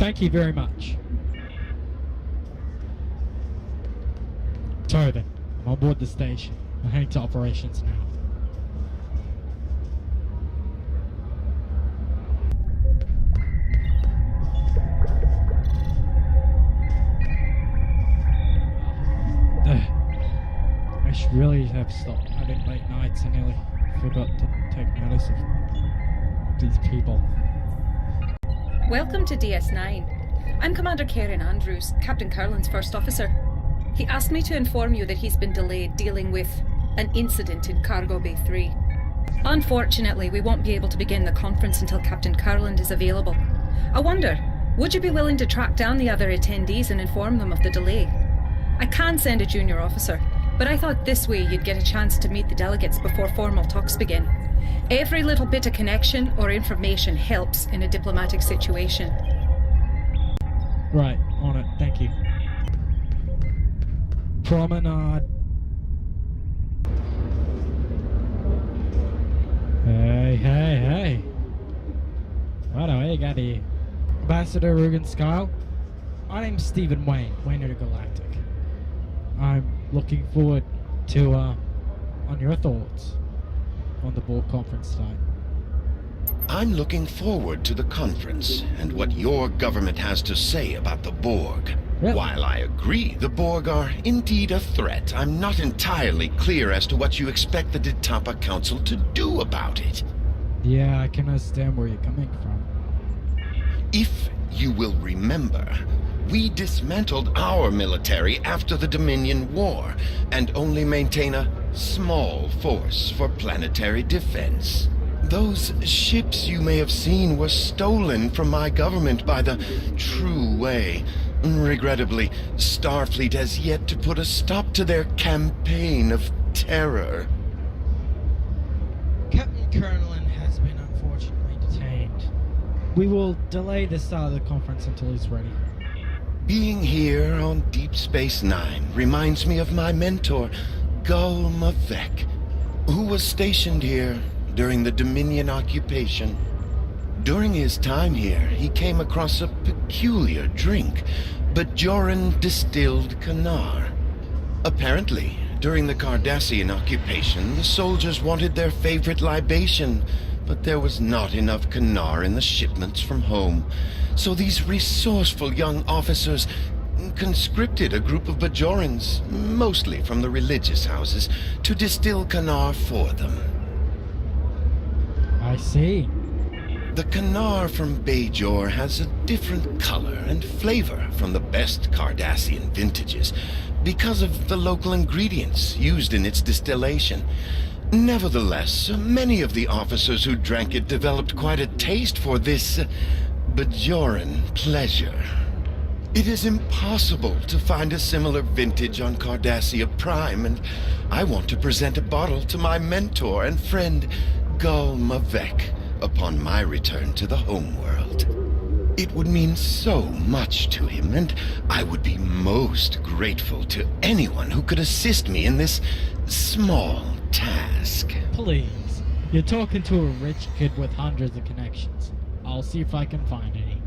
Thank you very much. So then, I'm on board the station. I'm heading to operations now. I should really have stopped having late nights. I nearly forgot to take notice of these people. Welcome to DS9. I'm Commander Karen Andrews, Captain Curlin's first officer. He asked me to inform you that he's been delayed dealing with an incident in Cargo Bay 3. Unfortunately, we won't be able to begin the conference until Captain Curlin is available. I wonder, would you be willing to track down the other attendees and inform them of the delay? I can send a junior officer, but I thought this way you'd get a chance to meet the delegates before formal talks begin. Every little bit of connection or information helps in a diplomatic situation. Right, on it, thank you. Promenade. Hey. What do we got here? Ambassador Rugen Skyle. My name's Stephen Wayne of the Galactic. I'm looking forward to, on your thoughts on the Borg conference tonight. I'm looking forward to the conference and what your government has to say about the Borg. Really? While I agree the Borg are indeed a threat, I'm not entirely clear as to what you expect the Ditapa Council to do about it. Yeah, I can understand where you're coming from. If you will remember, we dismantled our military after the Dominion War and only maintain a small force for planetary defense. Those ships you may have seen were stolen from my government by the True Way. Regrettably, Starfleet has yet to put a stop to their campaign of terror. Captain Curlin has been unfortunately detained. We will delay the start of the conference until he's ready. Being here on Deep Space Nine reminds me of my mentor, Gul Mavek, who was stationed here during the Dominion occupation. During his time here, he came across a peculiar drink, Bajoran distilled Kanar. Apparently, during the Cardassian occupation, the soldiers wanted their favorite libation, but there was not enough Kanar in the shipments from home. So these resourceful young officers conscripted a group of Bajorans, mostly from the religious houses, to distill Kanar for them. I see. The Kanar from Bajor has a different color and flavor from the best Cardassian vintages because of the local ingredients used in its distillation. Nevertheless, many of the officers who drank it developed quite a taste for this Bajoran pleasure. It is impossible to find a similar vintage on Cardassia Prime, and I want to present a bottle to my mentor and friend, Gul Mavek, upon my return to the homeworld. It would mean so much to him, and I would be most grateful to anyone who could assist me in this small task. Please. You're talking to a rich kid with hundreds of connections. I'll see if I can find any.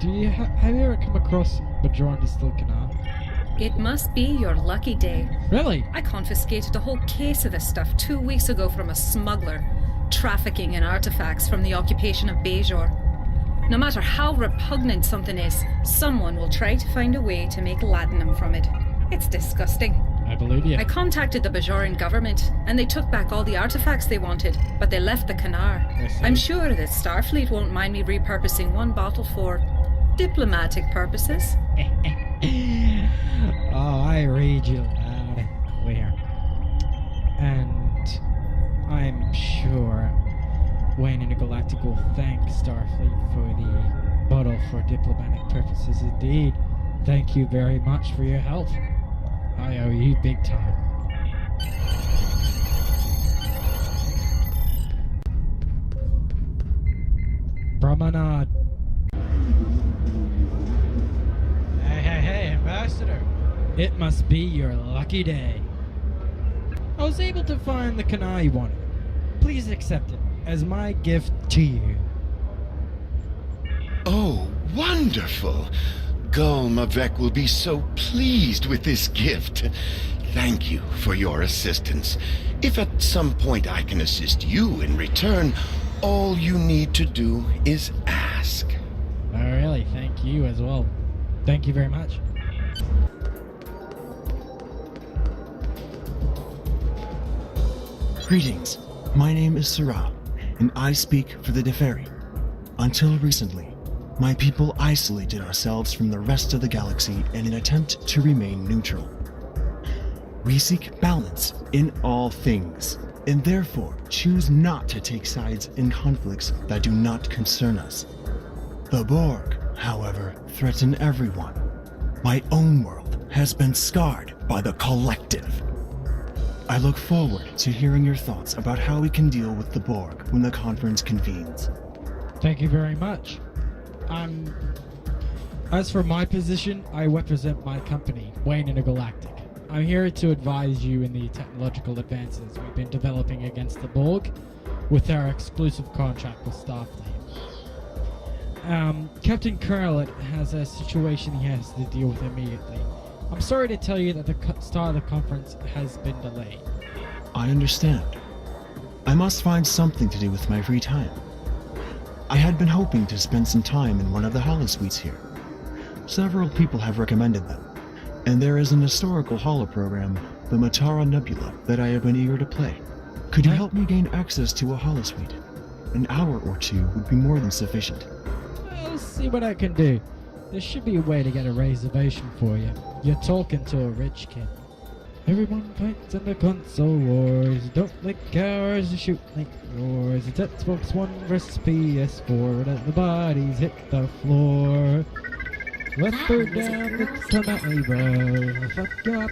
Do you have you ever come across Bajoran distilled Kanar? It must be your lucky day. Really? I confiscated a whole case of this stuff 2 weeks ago from a smuggler, trafficking in artifacts from the occupation of Bajor. No matter how repugnant something is, someone will try to find a way to make laudanum from it. It's disgusting. I believe you. I contacted the Bajoran government, and they took back all the artifacts they wanted, but they left the Kanar. I'm sure that Starfleet won't mind me repurposing one bottle for diplomatic purposes. Oh, I read you loud and clear. And I'm sure Wayne and the Galactic will thank Starfleet for the bottle for diplomatic purposes indeed. Thank you very much for your help. I owe you big time. Promenade. Hey, Ambassador. It must be your lucky day. I was able to find the Kanar you wanted. Please accept it as my gift to you. Oh, wonderful! Gull Mavec will be so pleased with this gift. Thank you for your assistance. If at some point I can assist you in return, all you need to do is ask. Oh, really? Thank you as well. Thank you very much. Greetings. My name is Sarah, and I speak for the Deferi. Until recently, my people isolated ourselves from the rest of the galaxy in an attempt to remain neutral. We seek balance in all things, and therefore choose not to take sides in conflicts that do not concern us. The Borg, however, threaten everyone. My own world has been scarred by the Collective. I look forward to hearing your thoughts about how we can deal with the Borg when the conference convenes. Thank you very much. As for my position, I represent my company, Wayne Intergalactic. I'm here to advise you in the technological advances we've been developing against the Borg with our exclusive contract with Starfleet. Captain Curlett has a situation he has to deal with immediately. I'm sorry to tell you that the start of the conference has been delayed. I understand. I must find something to do with my free time. I had been hoping to spend some time in one of the holosuites here. Several people have recommended them, and there is an historical holo program, the Matara Nebula, that I have been eager to play. Could you help me gain access to a holosuite? An hour or two would be more than sufficient. I'll see what I can do. There should be a way to get a reservation for you. You're talking to a rich kid. Everyone fights in the console wars. Don't like cowards, shoot like yours. It's Xbox One versus PS4. Let the bodies hit the floor. Let's burn down the tomato. Fuck up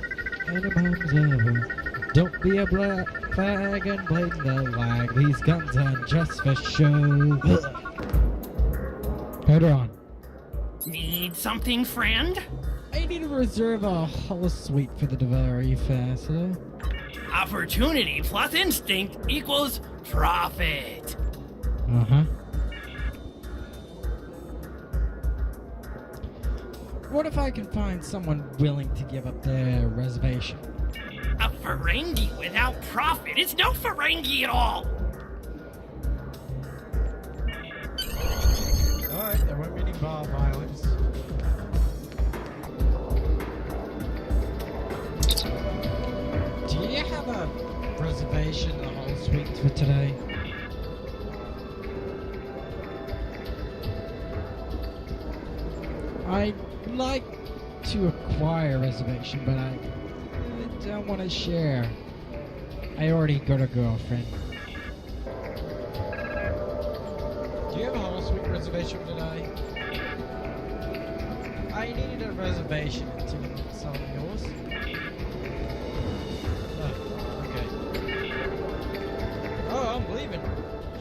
any bombs ever. Don't be a black flag and blame the lag. These guns aren't just for show. Head on. Need something, friend? I need to reserve a holosuite for the very fast, sir. Opportunity plus instinct equals profit. Uh-huh. What if I can find someone willing to give up their reservation? A Ferengi without profit is no Ferengi at all. Alright, there won't be any bar violence. Do you have a reservation in the whole suite for today? I'd like to acquire a reservation, but I really don't want to share. I already got a girlfriend. Do you have a whole suite reservation today? I needed a reservation to some of yours. Oh, okay. Oh, I'm leaving.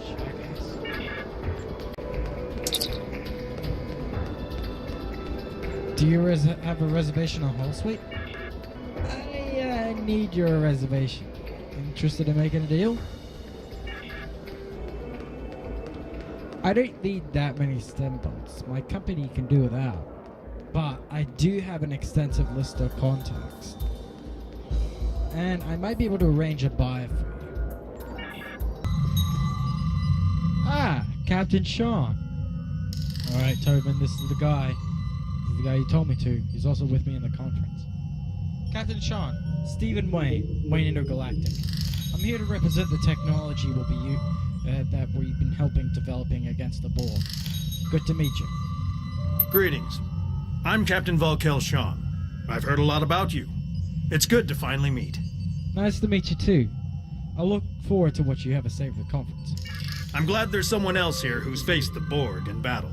Jackass. Do you have a reservation on Whole Suite? I need your reservation. Interested in making a deal? I don't need that many stem bolts. My company can do without. But I do have an extensive list of contacts. And I might be able to arrange a buy for you. Ah, Captain Sean. Alright, Tobin, this is the guy. This is the guy you told me to. He's also with me in the conference. Captain Sean, Stephen Wayne, Wayne Intergalactic. I'm here to represent the technology that we've been helping developing against the Borg. Good to meet you. Greetings. I'm Captain Volkel Sean. I've heard a lot about you. It's good to finally meet. Nice to meet you too. I look forward to what you have to say for the conference. I'm glad there's someone else here who's faced the Borg in battle.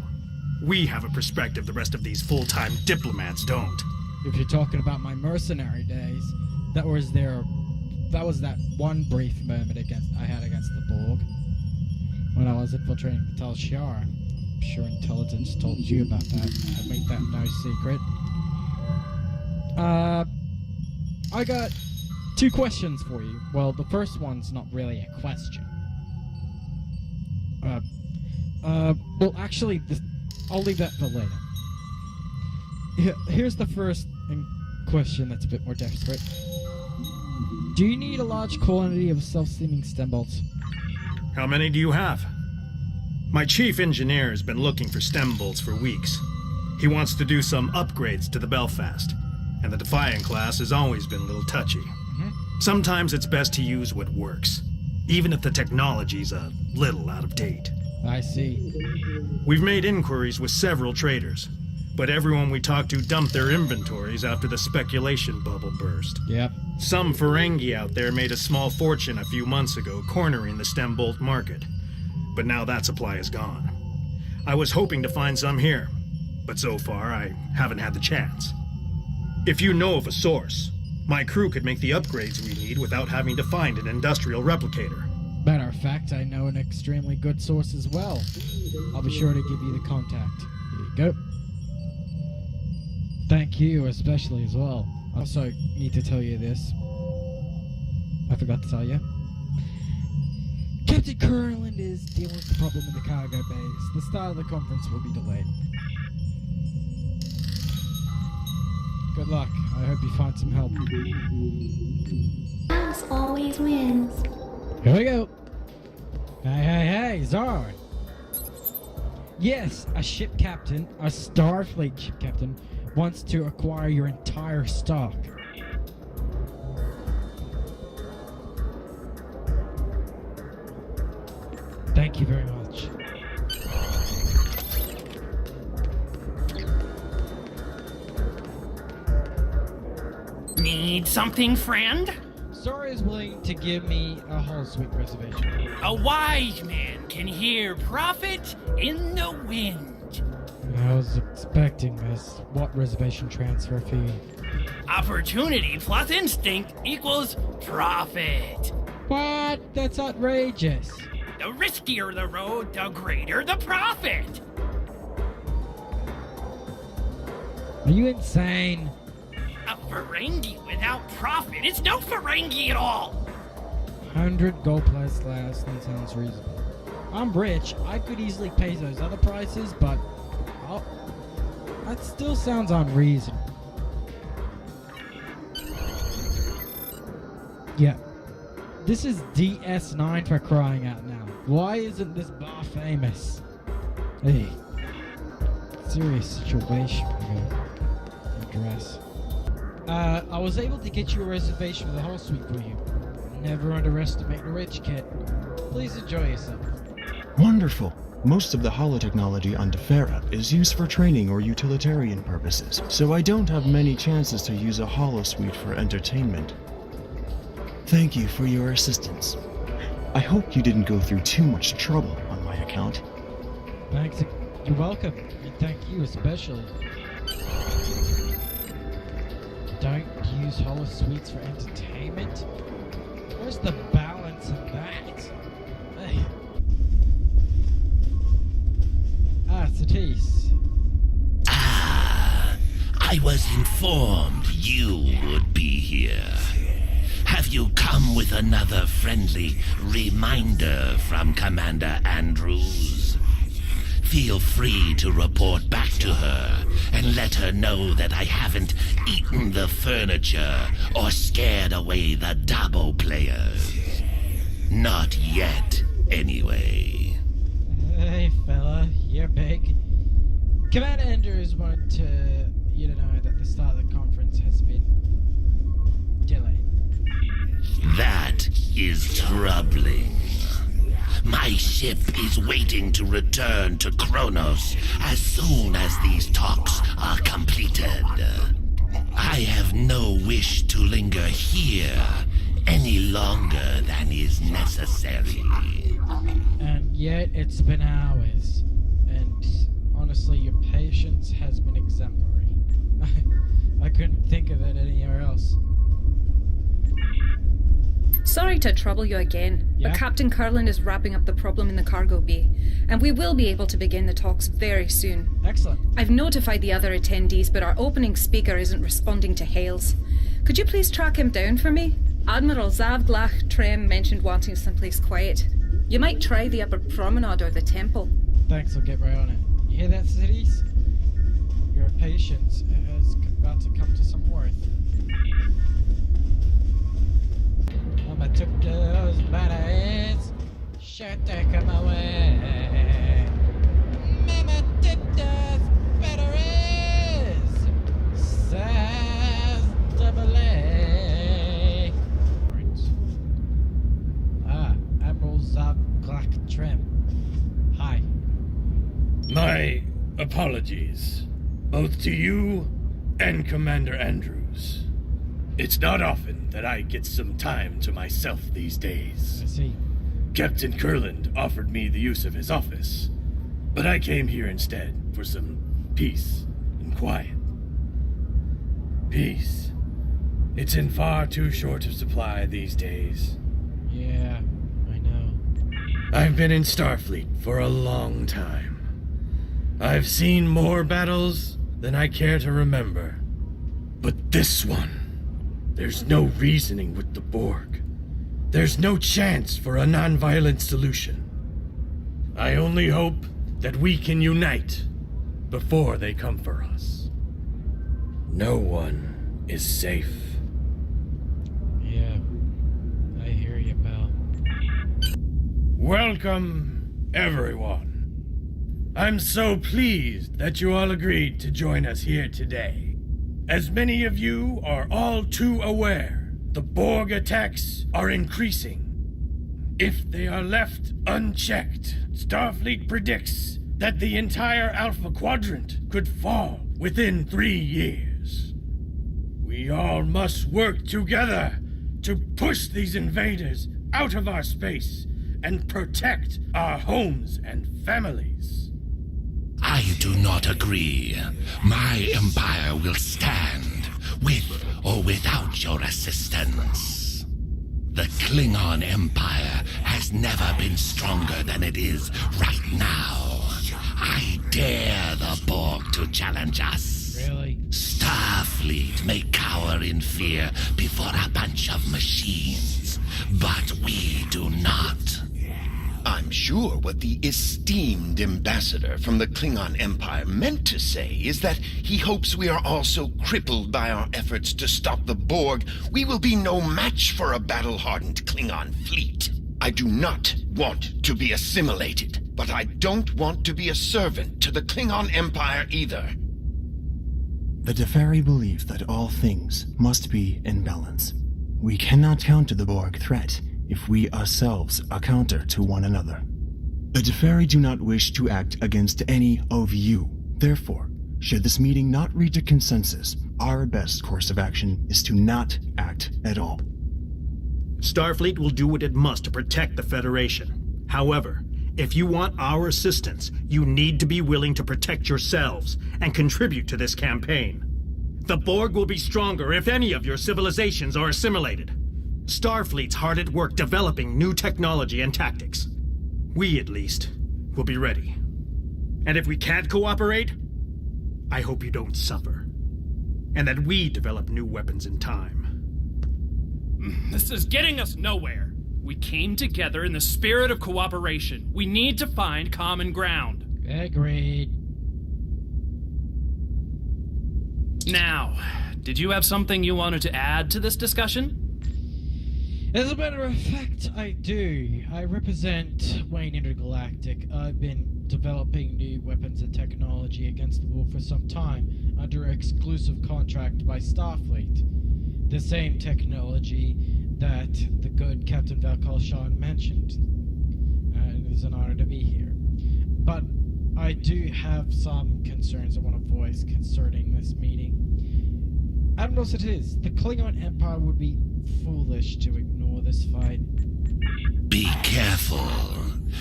We have a perspective the rest of these full-time diplomats don't. If you're talking about my mercenary days, that was that one brief moment I had against the Borg. When I was infiltrating the Tal Shiar. I'm sure intelligence told you about that. I made that no secret. I got 2 questions for you. Well, the first one's not really a question. Well, actually, I'll leave that for later. Here's the first question that's a bit more desperate. Do you need a large quantity of self-steaming stem bolts? How many do you have? My chief engineer has been looking for stem bolts for weeks. He wants to do some upgrades to the Belfast, and the Defiant class has always been a little touchy. Sometimes it's best to use what works, even if the technology's a little out of date. I see. We've made inquiries with several traders, but everyone we talked to dumped their inventories after the speculation bubble burst. Yep. Some Ferengi out there made a small fortune a few months ago cornering the stem bolt market, but now that supply is gone. I was hoping to find some here, but so far I haven't had the chance. If you know of a source, my crew could make the upgrades we need without having to find an industrial replicator. Matter of fact, I know an extremely good source as well. I'll be sure to give you the contact. Here you go. Thank you especially as well. I also need to tell you this. I forgot to tell you. Captain Curland is dealing with the problem in the cargo base. The start of the conference will be delayed. Good luck. I hope you find some help. House always wins. Here we go. Hey, Zard. Yes, a ship captain, a Starfleet ship captain, wants to acquire your entire stock. Thank you very much. Need something, friend? Zara is willing to give me a whole suite reservation. A wise man can hear profit in the wind. I was expecting this. What reservation transfer fee? Opportunity plus instinct equals profit. What? That's outrageous. The riskier the road, the greater the profit. Are you insane? A Ferengi without profit is no Ferengi at all. 100 gold plus last. That sounds reasonable. I'm rich. I could easily pay those other prices, but that still sounds unreasonable. Yeah. This is DS9 for crying out now. Why isn't this bar famous? Hey. Serious situation. I gotta address. I was able to get you a reservation for the whole suite for you. Never underestimate the rich, kid. Please enjoy yourself. Wonderful. Most of the holotechnology on Defera is used for training or utilitarian purposes, so I don't have many chances to use a holosuite for entertainment. Thank you for your assistance. I hope you didn't go through too much trouble on my account. Thanks. You're welcome. And thank you especially. Don't use holosuites for entertainment? Where's the balance in that? Hey. Satis. I was informed you would be here. Have you come with another friendly reminder from Commander Andrews? Feel free to report back to her and let her know that I haven't eaten the furniture or scared away the Dabo players. Not yet, anyway. Hey, fella, you're big. Commander Andrews wanted you to know that the start of the conference has been delayed. That is troubling. My ship is waiting to return to Kronos as soon as these talks are completed. I have no wish to linger here any longer than is necessary. And yet it's been hours. And honestly, your patience has been exemplary. I couldn't think of it anywhere else. Sorry to trouble you again, Yeah? but Captain Curland is wrapping up the problem in the cargo bay, and we will be able to begin the talks very soon. Excellent. I've notified the other attendees, but our opening speaker isn't responding to hails. Could you please track him down for me? Admiral Zavglach Trem mentioned wanting someplace quiet. You might try the upper promenade or the temple. Thanks, I'll get right on it. You hear that, cities? Your patience is about to come to some worth. Mama took those batteries, sure take them away. Mama took those batteries, says double A. Admiral Black Trim. Hi. My apologies, both to you and Commander Andrews. It's not often that I get some time to myself these days. I see. Captain Kurland offered me the use of his office, but I came here instead for some peace and quiet. Peace. It's in far too short of supply these days. Yeah, I know. I've been in Starfleet for a long time. I've seen more battles than I care to remember. But this one, there's no reasoning with the Borg. There's no chance for a non-violent solution. I only hope that we can unite before they come for us. No one is safe. Yeah, I hear you, pal. Welcome, everyone. I'm so pleased that you all agreed to join us here today. As many of you are all too aware, the Borg attacks are increasing. If they are left unchecked, Starfleet predicts that the entire Alpha Quadrant could fall within 3 years. We all must work together to push these invaders out of our space and protect our homes and families. I do not agree. My empire will stand, with or without your assistance. The Klingon Empire has never been stronger than it is right now. I dare the Borg to challenge us. Really? Starfleet may cower in fear before a bunch of machines, but we do not. I'm sure what the esteemed ambassador from the Klingon Empire meant to say is that he hopes we are all so crippled by our efforts to stop the Borg, we will be no match for a battle-hardened Klingon fleet. I do not want to be assimilated, but I don't want to be a servant to the Klingon Empire either. The Deferi believe that all things must be in balance. We cannot counter the Borg threat if we ourselves are counter to one another. The Deferi do not wish to act against any of you. Therefore, should this meeting not reach a consensus, our best course of action is to not act at all. Starfleet will do what it must to protect the Federation. However, if you want our assistance, you need to be willing to protect yourselves and contribute to this campaign. The Borg will be stronger if any of your civilizations are assimilated. Starfleet's hard at work developing new technology and tactics. We, at least, will be ready. And if we can't cooperate, I hope you don't suffer. And that we develop new weapons in time. This is getting us nowhere. We came together in the spirit of cooperation. We need to find common ground. Agreed. Now, did you have something you wanted to add to this discussion? As a matter of fact, I do. I represent Wayne Intergalactic. I've been developing new weapons and technology against the war for some time, under exclusive contract by Starfleet. The same technology that the good Captain Valkalshan mentioned. And it is an honor to be here. But I do have some concerns I want to voice concerning this meeting. Admirals, it is. The Klingon Empire would be foolish to ignore this fight. Be careful.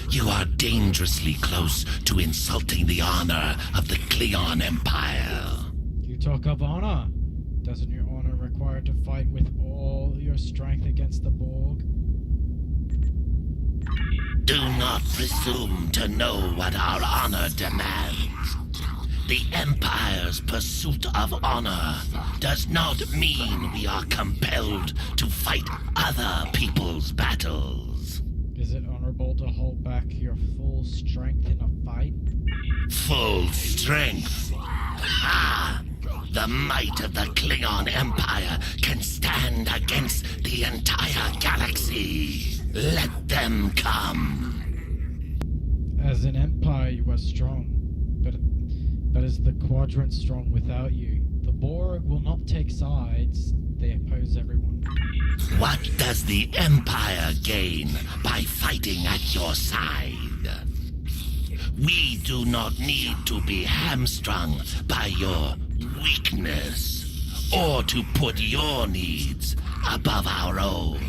You are dangerously close to insulting the honor of the Klingon Empire. You talk of honor. Doesn't your honor require to fight with all your strength against the Borg? Do not presume to know what our honor demands. The Empire's pursuit of honor does not mean we are compelled to fight other people's battles. Is it honorable to hold back your full strength in a fight? Full strength. Ha! The might of the Klingon Empire can stand against the entire galaxy. Let them come. As an empire, you are strong, but is the Quadrant strong without you? The Borg will not take sides. They oppose everyone. What does the Empire gain by fighting at your side? We do not need to be hamstrung by your weakness, or to put your needs above our own.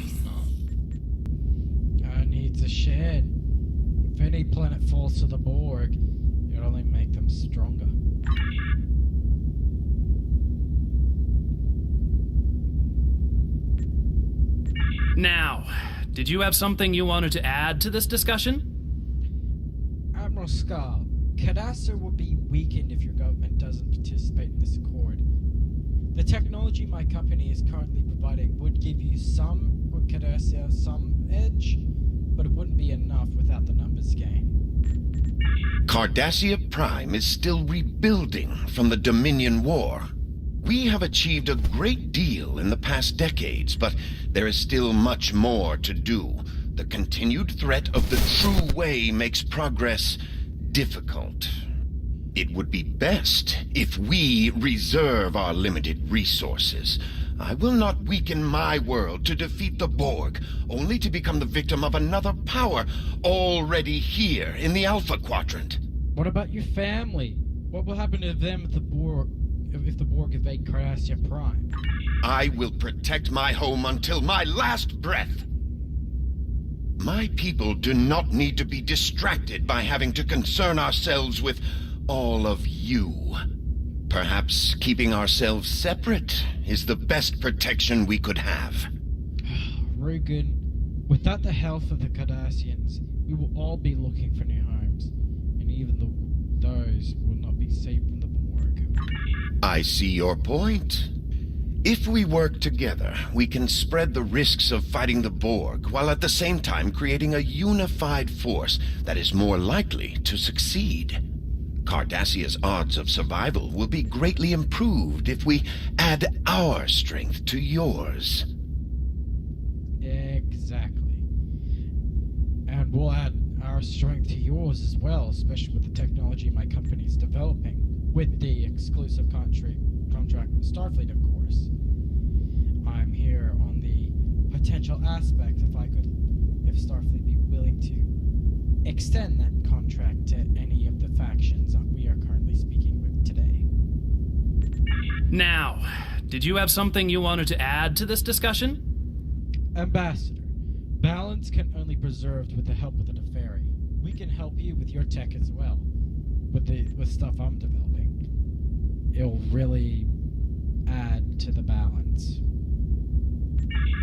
Our needs are shared. If any planet falls to the Borg, it'll only make them stronger. Now, did you have something you wanted to add to this discussion? Admiral Scarl, Cardassia will be weakened if your government doesn't participate in this accord. The technology my company is currently providing would give you Cardassia some edge, but it wouldn't be enough without the numbers game. Cardassia Prime is still rebuilding from the Dominion War. We have achieved a great deal in the past decades, but there is still much more to do. The continued threat of the true way makes progress difficult. It would be best if we reserve our limited resources. I will not weaken my world to defeat the Borg, only to become the victim of another power already here in the Alpha Quadrant. What about your family? What will happen to them if the Borg invade Cardassia Prime? I will protect my home until my last breath. My people do not need to be distracted by having to concern ourselves with all of you. Perhaps keeping ourselves separate is the best protection we could have. Rugen, without the help of the Cardassians, we will all be looking for new homes, and even those will not be safe from the Borg. I see your point. If we work together, we can spread the risks of fighting the Borg, while at the same time creating a unified force that is more likely to succeed. Cardassia's odds of survival will be greatly improved if we add our strength to yours. Exactly. And we'll add our strength to yours as well, especially with the technology my company is developing, with the exclusive contract with Starfleet, of course. I'm here on the potential aspect if Starfleet be willing to extend that contract to any of the factions we are currently speaking with today. Now, did you have something you wanted to add to this discussion? Ambassador, balance can only be preserved with the help of the Deferi. We can help you with your tech as well, with stuff I'm developing. It'll really add to the balance.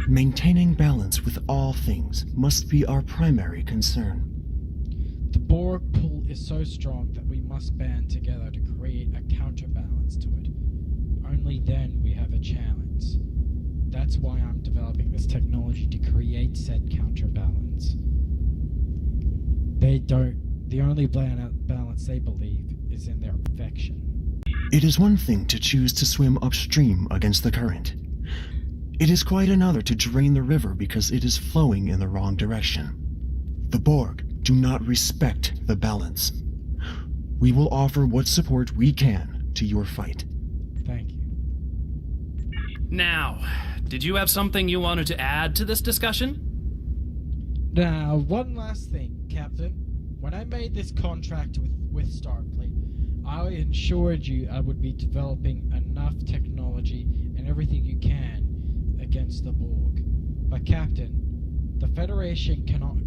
Maintaining balance with all things must be our primary concern. The Borg pull is so strong that we must band together to create a counterbalance to it. Only then we have a challenge. That's why I'm developing this technology to create said counterbalance. The only balance they believe is in their affection. It is one thing to choose to swim upstream against the current. It is quite another to drain the river because it is flowing in the wrong direction. The Borg do not respect the balance. We will offer what support we can to your fight. Thank you. Now, did you have something you wanted to add to this discussion? Now, one last thing, Captain. When I made this contract with Starfleet, I ensured you I would be developing enough technology and everything you can against the Borg. But Captain, the Federation cannot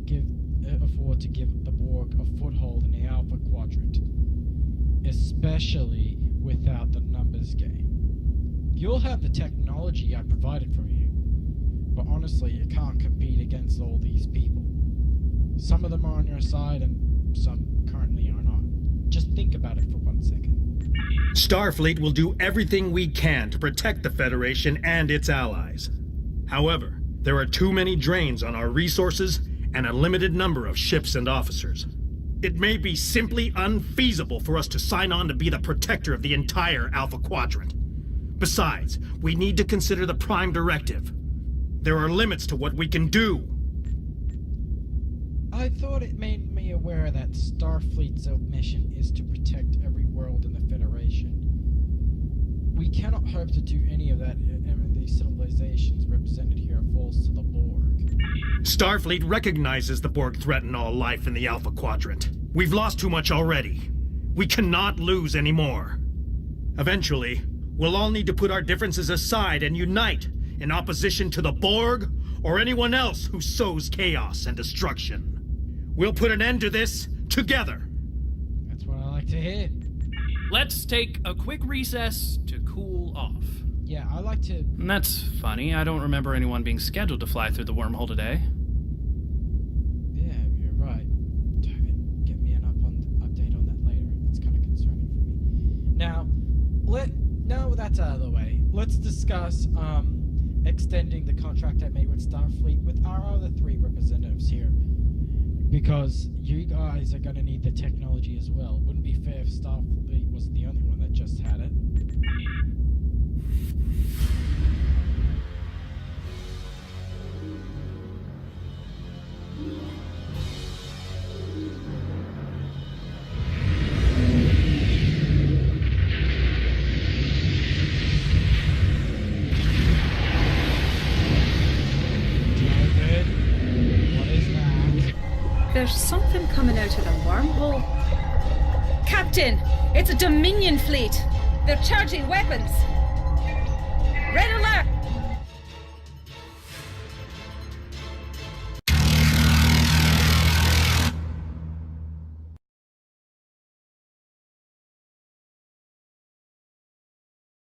afford to give the Borg a foothold in the Alpha Quadrant, especially without the numbers game. You'll have the technology I provided for you, but honestly, you can't compete against all these people. Some of them are on your side and some currently are not. Just think about it for 1 second. Starfleet will do everything we can to protect the Federation and its allies. However, there are too many drains on our resources and a limited number of ships and officers. It may be simply unfeasible for us to sign on to be the protector of the entire Alpha Quadrant. Besides, we need to consider the Prime Directive. There are limits to what we can do. I thought it made me aware that Starfleet's mission is to protect every world in the Federation. We cannot hope to do any of that if any of these civilizations represented here falls to the Borg. Starfleet recognizes the Borg threaten all life in the Alpha Quadrant. We've lost too much already. We cannot lose any more. Eventually, we'll all need to put our differences aside and unite in opposition to the Borg or anyone else who sows chaos and destruction. We'll put an end to this together. That's what I like to hear. Let's take a quick recess to cool off. Yeah, I like to... That's funny. I don't remember anyone being scheduled to fly through the wormhole today. Yeah, you're right. Get me an update on that later. It's kind of concerning for me. Now that's out of the way. Let's discuss extending the contract I made with Starfleet with our other 3 representatives here. Because you guys are going to need the technology as well. Wouldn't be fair if Starfleet was the only one that just had it. There's something coming out of the wormhole. Captain, it's a Dominion fleet. They're charging weapons.